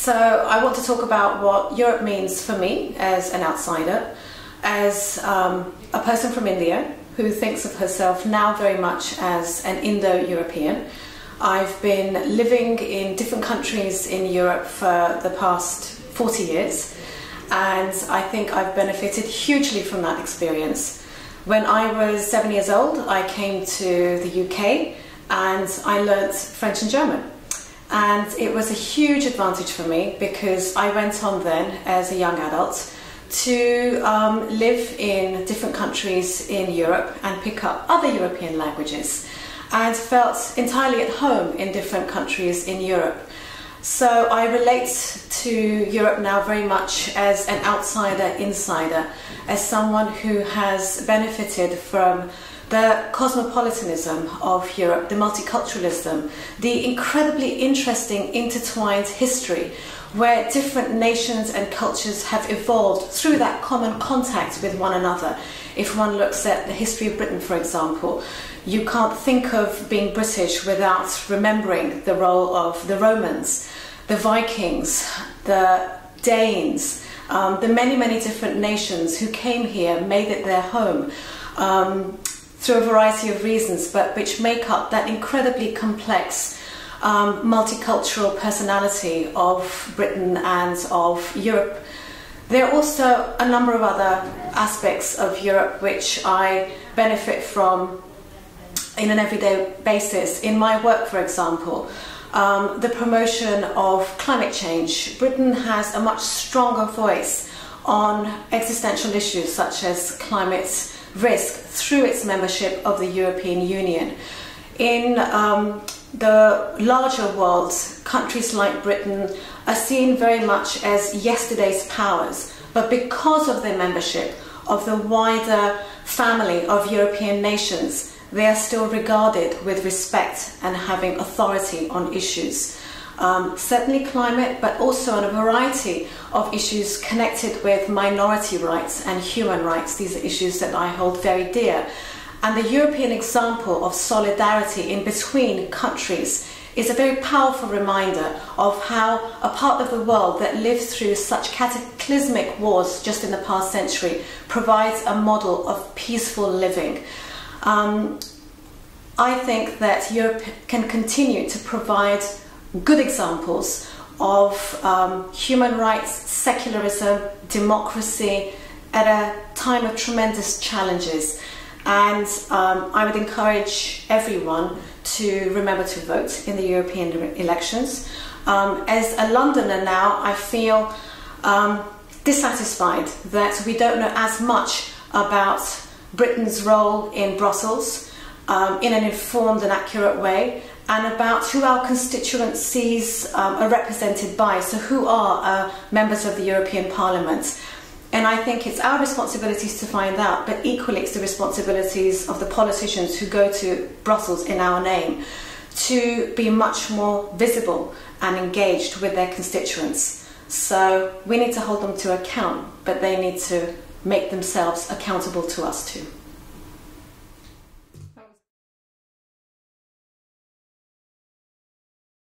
So I want to talk about what Europe means for me as an outsider, as a person from India who thinks of herself now very much as an Indo-European. I've been living in different countries in Europe for the past 40 years, and I think I've benefited hugely from that experience. When I was 7 years old, I came to the UK and I learnt French and German. And it was a huge advantage for me because I went on then as a young adult to live in different countries in Europe and pick up other European languages, and felt entirely at home in different countries in Europe. So I relate to Europe now very much as an outsider-insider, as someone who has benefited from the cosmopolitanism of Europe, the multiculturalism, the incredibly interesting intertwined history where different nations and cultures have evolved through that common contact with one another. If one looks at the history of Britain, for example, you can't think of being British without remembering the role of the Romans, the Vikings, the Danes, the many different nations who came here, made it their home, through a variety of reasons, but which make up that incredibly complex multicultural personality of Britain and of Europe. There are also a number of other aspects of Europe which I benefit from in an everyday basis. In my work, for example, the promotion of climate change. Britain has a much stronger voice on existential issues such as climate risk through its membership of the European Union. In the larger world, countries like Britain are seen very much as yesterday's powers, but because of their membership of the wider family of European nations, they are still regarded with respect and having authority on issues. Certainly climate, but also on a variety of issues connected with minority rights and human rights. These are issues that I hold very dear. And the European example of solidarity in between countries is a very powerful reminder of how a part of the world that lived through such cataclysmic wars just in the past century provides a model of peaceful living. I think that Europe can continue to provide good examples of human rights, secularism, democracy at a time of tremendous challenges. And I would encourage everyone to remember to vote in the European elections. As a Londoner now, I feel dissatisfied that we don't know as much about Britain's role in Brussels in an informed and accurate way, and about who our constituencies are represented by, so who are members of the European Parliament. And I think it's our responsibilities to find out, but equally it's the responsibilities of the politicians who go to Brussels in our name to be much more visible and engaged with their constituents. So we need to hold them to account, but they need to make themselves accountable to us too.